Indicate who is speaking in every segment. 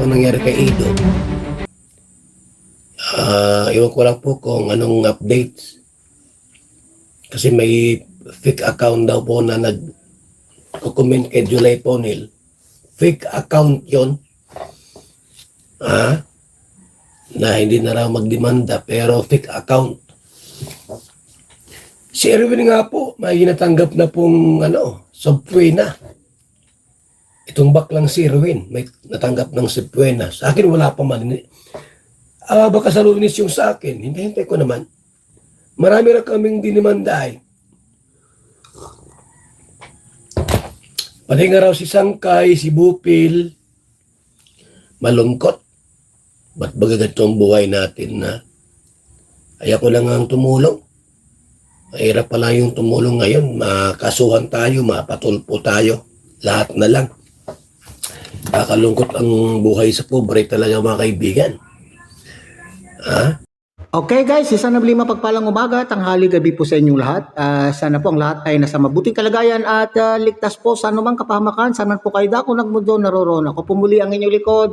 Speaker 1: po nangyari kay Ido. Iwan ko lang po kung anong updates. Kasi may fake account daw po na nag-comment kay July Ponil. Fake account yon, na hindi na raw magdemanda pero fake account. Si Erwin nga po, may natanggap na pong subway na. Itong baklang si Erwin, may natanggap ng subway na. Sa akin wala pa man. Baka sa Lunes yung sa akin. Hintay ko naman. Marami na kaming dinimanday. Pati nga raw si Sangkay, si Bupil, malungkot. Ba't bagagat ang buhay natin na ayoko lang ang tumulong. Mahirap pala yung tumulong ngayon. Makasuhan tayo, mapatulpo tayo. Lahat na lang. Kakalungkot ang buhay sa pobre talaga mga kaibigan.
Speaker 2: Okay guys, isa na mapagpalang umaga, tanghali, gabi po sa inyong lahat. Sana po ang lahat ay nasa mabuting kalagayan at ligtas po sa anumang kapahamakan. Sana po kayo dako nagmundo naroon. Ako po muli ang inyong likod,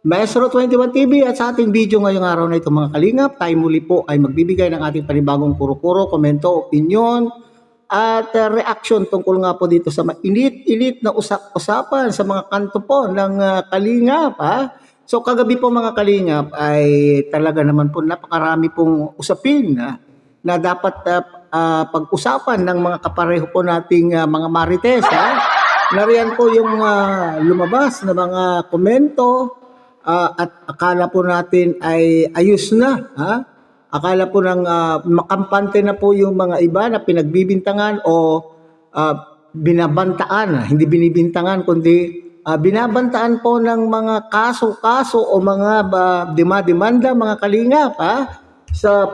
Speaker 2: Maestro 21 TV, at sa ating video ngayong araw na ito mga kalingap, tayo muli po ay magbibigay ng ating panibagong kuro-kuro, komento, opinion, at reaction tungkol nga po dito sa mainit-init na usapan sa mga kanto po ng kalingap. So kagabi po mga kalingap ay talaga naman po napakarami pong usapin na dapat pag-usapan ng mga kapareho po nating mga marites. Nariyan po yung lumabas na mga komento at akala po natin ay ayos na. Akala po ng makampante na po yung mga iba na pinagbibintangan o binabantaan. Hindi binibintangan kundi binabantaan po ng mga kaso-kaso o mga demanda mga kalingap sa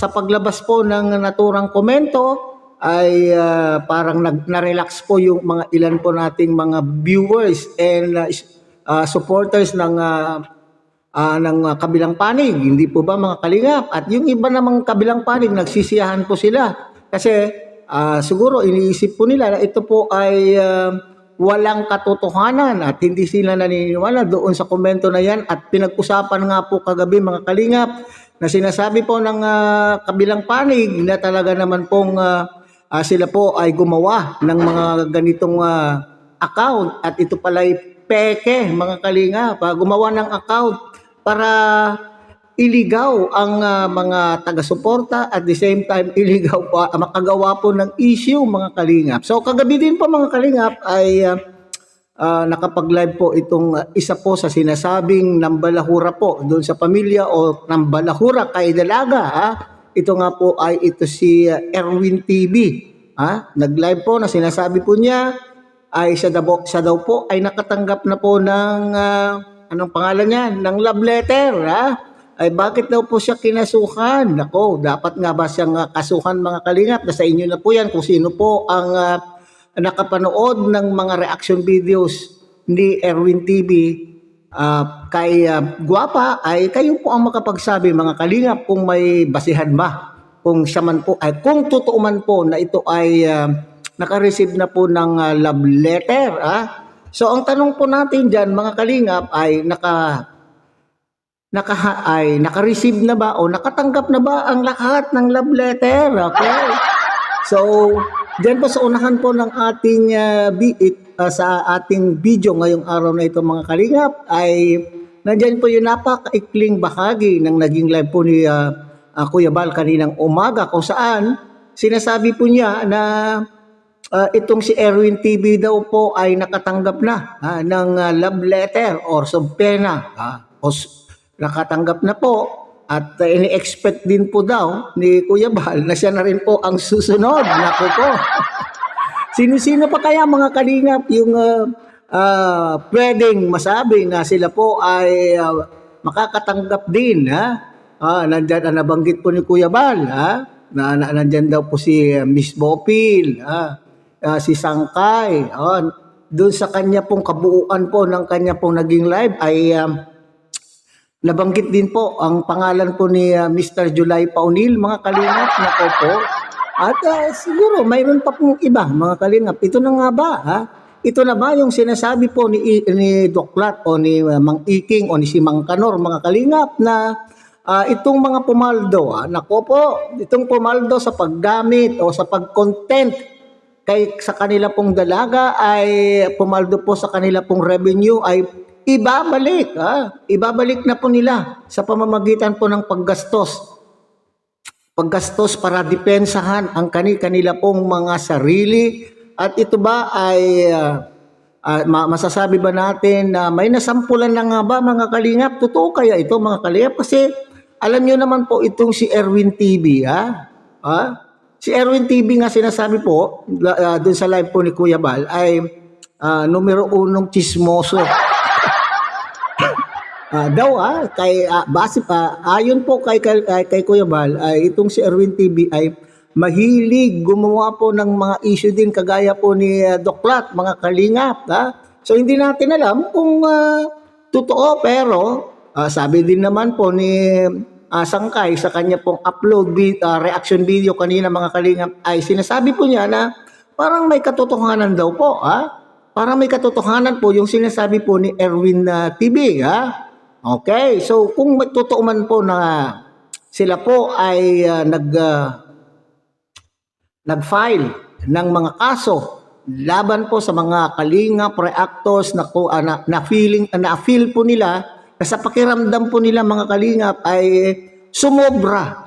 Speaker 2: paglabas po ng naturang komento ay parang na-relax po yung mga ilan po nating mga viewers and supporters ng kabilang panig, hindi po ba mga kalingap? At yung iba namang kabilang panig nagsisiyahan po sila kasi siguro iniisip po nila na ito po ay walang katotohanan at hindi sila naniniwala doon sa komento na yan. At pinag-usapan nga po kagabi mga kalingap na sinasabi po ng kabilang panig na talaga naman pong sila po ay gumawa ng mga ganitong account at ito pala'y peke mga kalingap. Gumawa ng account para iligaw ang mga taga-suporta at the same time iligaw pa, makagawa po ng issue mga kalingap. So kagabi din po mga kalingap ay nakapag-live po itong isa po sa sinasabing nambalahura po doon sa pamilya o nambalahura kay Dalaga. Ito nga po ay ito si Erwin TV. Nag-live po na sinasabi po niya ay siya daw po ay nakatanggap na po ng anong pangalan niya? Ng love letter. Ay bakit daw po siya kinasuhan? Nako, dapat nga ba siyang kasuhan mga kalingap? Nasa inyo na po yan kung sino po ang nakapanood ng mga reaction videos ni Erwin TV kay Guapa, ay kayo po ang makapagsabi mga kalingap kung may basihan ba. Kung siya man po ay kung totoo man po na ito ay naka-receive na po ng love letter. So ang tanong po natin diyan mga kalingap ay naka-receive na ba o nakatanggap na ba ang lahat ng love letter? Okay. So, diyan po sa unahan po ng ating sa ating video ngayong araw na ito mga kalingap ay nandiyan po yung napakaikling bahagi ng naging live po ni Kuya Bal kaninang umaga kung saan sinasabi po niya na itong si Erwin TV daw po ay nakatanggap na ng love letter or subpena nakatanggap na po at ini-expect din po daw ni Kuya Bal na siya na rin po ang susunod. Naku po. Sino-sino pa kaya mga kalingap yung pwedeng masabi na sila po ay makakatanggap din nandyan nabanggit po ni Kuya Bal na nandyan daw po si Miss Bopil, si Sangkay. Doon sa kanya pong kabuuan po ng kanya pong naging live ay nabanggit din po ang pangalan po ni Mr. July Paunil, mga kalingap, nako po. At siguro mayroon pa pong iba, mga kalingap. Ito na nga ba? Ito na ba yung sinasabi po ni Doklat o ni Mang Iking o ni si Mang Kanor, mga kalingap, na itong mga pumaldo, nako po, itong pumaldo sa paggamit o sa pag-content sa kanila pong dalaga ay pumaldo po sa kanila pong revenue ay ibabalik. Ibabalik na po nila sa pamamagitan po ng paggastos para depensahan ang kanila pong mga sarili. At ito ba ay masasabi ba natin na may nasampulan na nga ba, mga kalingap? Totoo kaya ito, mga kalingap? Kasi alam nyo naman po itong si Erwin TV, si Erwin TV nga sinasabi po dun sa live po ni Kuya Bal ay numero unong chismoso. Ayon po kay Kuya Bal, itong si Erwin TV ay mahilig gumawa po ng mga issue din kagaya po ni Doklat, mga kalingap. So hindi natin alam kung totoo, pero sabi din naman po ni Sangkay sa kanya pong reaction video kanina, mga kalingap, ay sinasabi po niya na parang may katotohanan daw po. Parang may katotohanan po yung sinasabi po ni Erwin TV. Okay, so kung totoo man po na sila po ay nag-file ng mga kaso laban po sa mga kalingap reactors na feel po nila na sa pakiramdam po nila, mga kalingap, ay sumobra.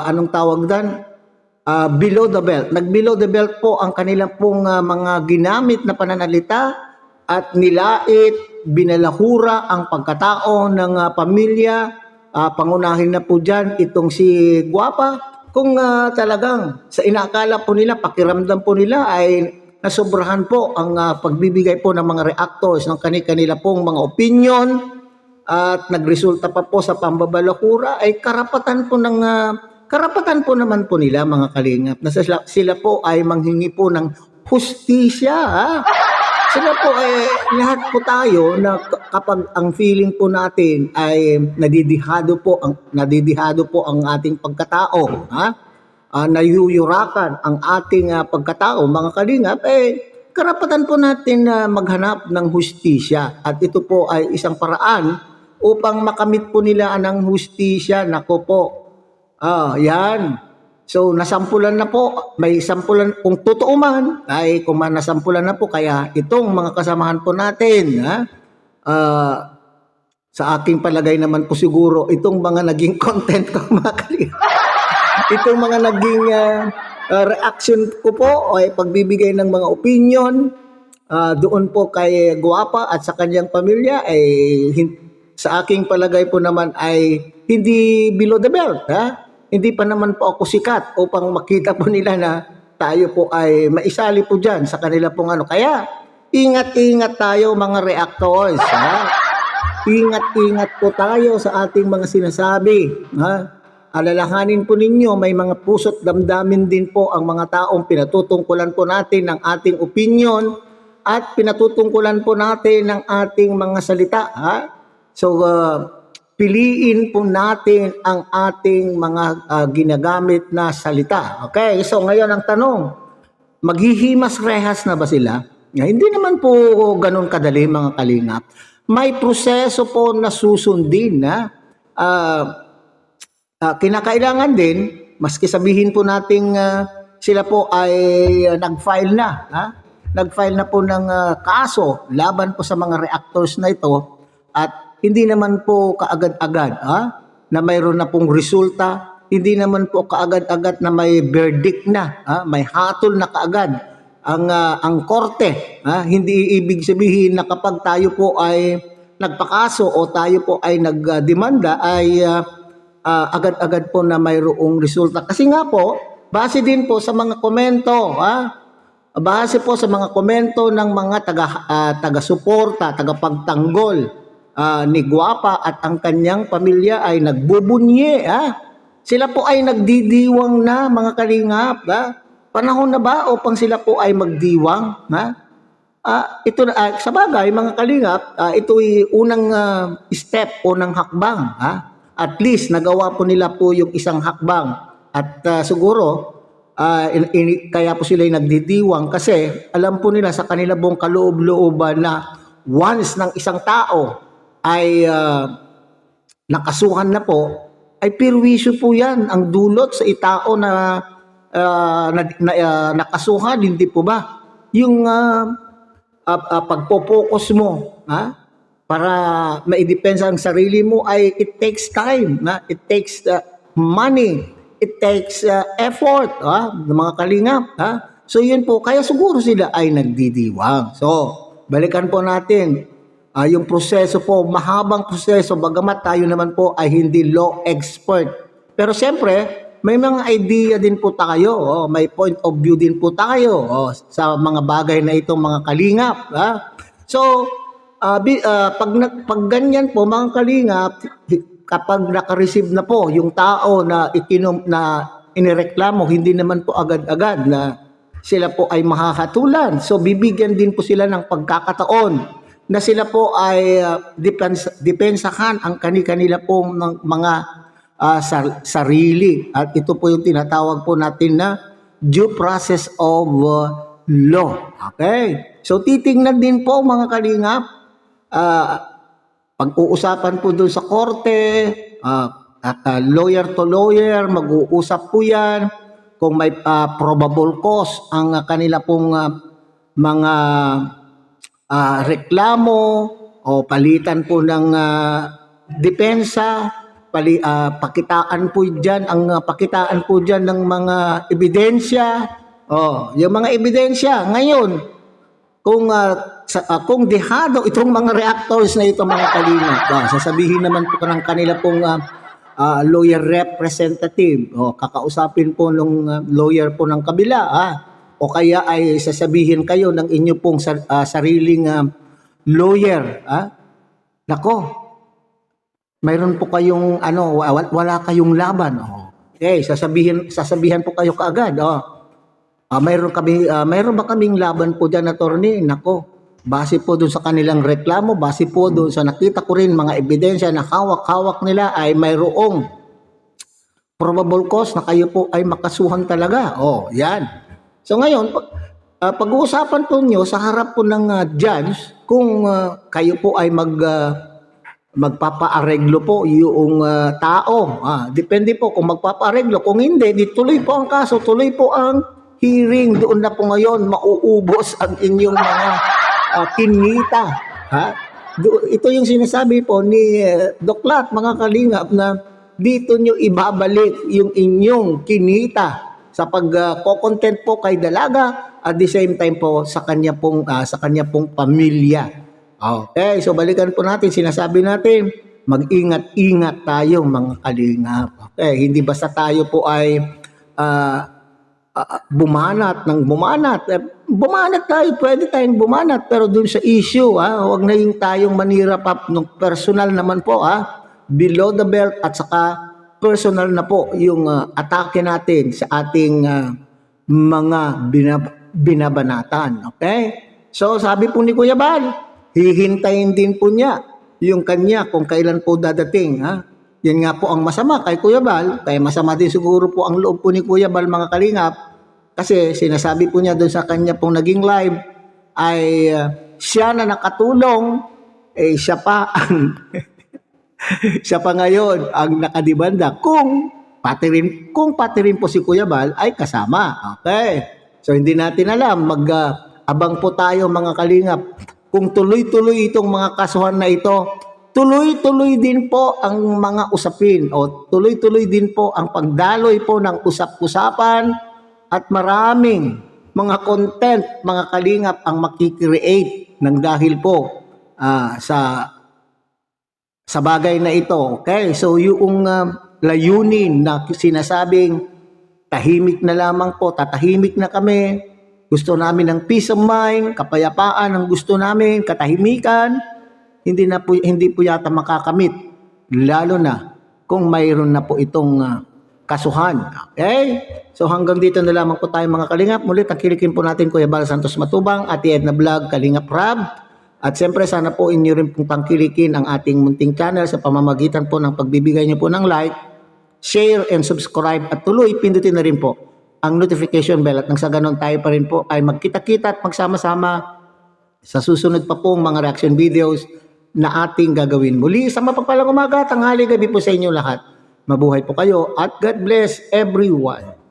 Speaker 2: Anong tawag dan? Below the belt. Nag-below the belt po ang kanilang pong mga ginamit na pananalita at nilait, binalahura ang pagkatao ng pamilya. Pangunahin na po dyan itong si Guapa. Kung talagang sa inaakala po nila, pakiramdam po nila ay nasobrahan po ang pagbibigay po ng mga reactors ng kanila pong mga opinion at nagresulta pa po sa pambabalakura, ay karapatan po naman po nila, mga kalingap, na sila po ay manghingi po ng hustisya. Sila po ay lahat po tayo na kapag ang feeling po natin ay nadidihado po ang ating pagkatao, nayuyurakan ang ating pagkatao, mga kalingap, karapatan po natin na maghanap ng hustisya. At ito po ay isang paraan upang makamit po nila ng hustisya. Nako po. Yan. So, nasampulan na po. May sampulan, kung totoo man, ay kung nasampulan na po, kaya itong mga kasamahan po natin, sa aking palagay naman po siguro, itong mga naging content ko, mga kalingap, itong mga naging reaction ko po ay pagbibigay ng mga opinion doon po kay Guapa at sa kanyang pamilya, ay sa aking palagay po naman ay hindi below the belt. Hindi pa naman po ako sikat upang makita po nila na tayo po ay maisali po dyan sa kanila pong ano. Kaya ingat-ingat tayo, mga reactors. Ingat-ingat po tayo sa ating mga sinasabi. Alalahanin po ninyo, may mga puso't damdamin din po ang mga taong pinatutungkulan po natin ng ating opinion at pinatutungkulan po natin ng ating mga salita. So, piliin po natin ang ating mga ginagamit na salita. Okay, so ngayon ang tanong, maghihimas rehas na ba sila? Hindi naman po ganun kadali, mga kalingap. May proseso po na susundin na kinakailangan din, maski sabihin po nating sila po ay nag-file na. Nag-file na po ng kaso laban po sa mga reactors na ito at hindi naman po kaagad-agad na mayroon na pong resulta, hindi naman po kaagad-agad na may verdict na, may hatol na kaagad ang korte. Hindi ibig sabihin na kapag tayo po ay nagpakaso o tayo po ay nagdemanda ay agad-agad po na mayroong resulta. Kasi nga po, base din po sa mga komento, base po sa mga komento ng mga taga-suporta, tagapagtanggol ni Guapa at ang kanyang pamilya ay nagbubunye. Sila po ay nagdidiwang na, mga kalingap. Panahon na ba upang sila po ay magdiwang? Ito na, sa bagay, mga kalingap, ito ay unang step, unang hakbang. At least nagawa po nila po yung isang hakbang. At siguro, kaya po sila nagdidiwang kasi alam po nila sa kanila pong kaloob-looban na once ng isang tao ay nakasuhan na po, ay perwisyo po yan ang dulot sa itao na nakasuhan, hindi po ba? Yung pagpo-focus mo, para maidepensa ang sarili mo ay it takes time, it takes money, it takes effort, mga kalingap. So yun po, kaya siguro sila ay nagdidiwang. So, balikan po natin, yung proseso po, mahabang proseso, bagamat tayo naman po ay hindi law expert. Pero siyempre, may mga idea din po tayo, may point of view din po tayo sa mga bagay na itong mga kalingap. So, pag ganyan po mga kalingap, kapag naka-receive na po yung tao na inireklamo, hindi naman po agad-agad na sila po ay mahahatulan. So, bibigyan din po sila ng pagkakataon na sila po ay depensahan ang kanila pong mga sarili. At ito po yung tinatawag po natin na due process of law. Okay? So titingnan din po mga kalingap, pag-uusapan po doon sa korte, lawyer to lawyer, mag-uusap po yan, kung may probable cause ang kanila pong mga reklamo o palitan po ng depensa, pakitaan po diyan ng mga ebidensya. Yung mga ebidensya ngayon, kung dehado itong mga reactors na ito mga kalingap, sasabihin naman po ng kanila pong lawyer representative, kakausapin po ng lawyer po ng kabila, o kaya ay sasabihin kayo ng inyo pong sariling lawyer. Nako, mayroon po kayong wala kayong laban. Okay, sasabihan po kayo kaagad. Mayroon ba kaming laban po diyan, attorney? Nako, base po doon sa kanilang reklamo, base po doon sa nakita ko rin mga ebidensya na hawak-hawak nila ay mayroong probable cause na kayo po ay makasuhan talaga. Yan. So ngayon, pag-uusapan po nyo sa harap po ng judge kung kayo po ay magpapaareglo po yung tao. Depende po kung magpapaareglo. Kung hindi, di tuloy po ang kaso, tuloy po ang hearing. Doon na po ngayon mauubos ang inyong mga kinita. Ito yung sinasabi po ni Doc Lat, mga kalingap, na dito nyo ibabalik yung inyong kinita sa pag-content po kay dalaga, at the same time po sa kanya pong pamilya. Okay, so balikan po natin, sinasabi natin, mag-ingat-ingat tayo mga kalingap. Okay, hindi basta tayo po ay bumanat ng bumanat. Bumanat tayo, pwede tayong bumanat, pero dun sa issue, huwag na yung tayong manira pa ng personal naman po, below the belt, at saka personal na po yung atake natin sa ating mga binabanatan. Okay? So sabi po ni Kuya Bal, hihintayin din po niya yung kanya kung kailan po dadating. Yan nga po ang masama kay Kuya Bal, kaya masama din siguro po ang loob po ni Kuya Bal, mga kalingap, kasi sinasabi po niya doon sa kanya pong naging live ay siya na nakatulong, siya pa ang siya pa ngayon ang nakadibanda kung pati rin po si Kuya Bal ay kasama. Okay. So hindi natin alam, abang po tayo mga kalingap kung tuloy-tuloy itong mga kasuhan na ito. Tuloy-tuloy din po ang mga usapin o tuloy-tuloy din po ang pagdaloy po ng usap-usapan at maraming mga content, mga kalingap, ang makikreate ng dahil po sa bagay na ito. Okay? So yung layunin na sinasabing tahimik na lamang po, tatahimik na kami, gusto namin ng peace of mind, kapayapaan ang gusto namin, katahimikan, hindi po yata makakamit, lalo na kung mayroon na po itong kasuhan. Okay? So hanggang dito na lamang po tayo mga kalingap. Muli tangkilikin po natin Kuya Bal Santos Matubang, Ate Edna Vlog, Kalingap Rab. At siyempre sana po inyo rin pong tangkilikin ang ating munting channel sa pamamagitan po ng pagbibigay niyo po ng like, share, and subscribe. At tuloy, pindutin na rin po ang notification bell at nang sa ganon tayo pa rin po ay magkita-kita at magsama-sama sa susunod pa pong mga reaction videos na ating gagawin. Muli, sa mapagpalang umaga, tanghali, gabi po sa inyo lahat. Mabuhay po kayo at God bless everyone.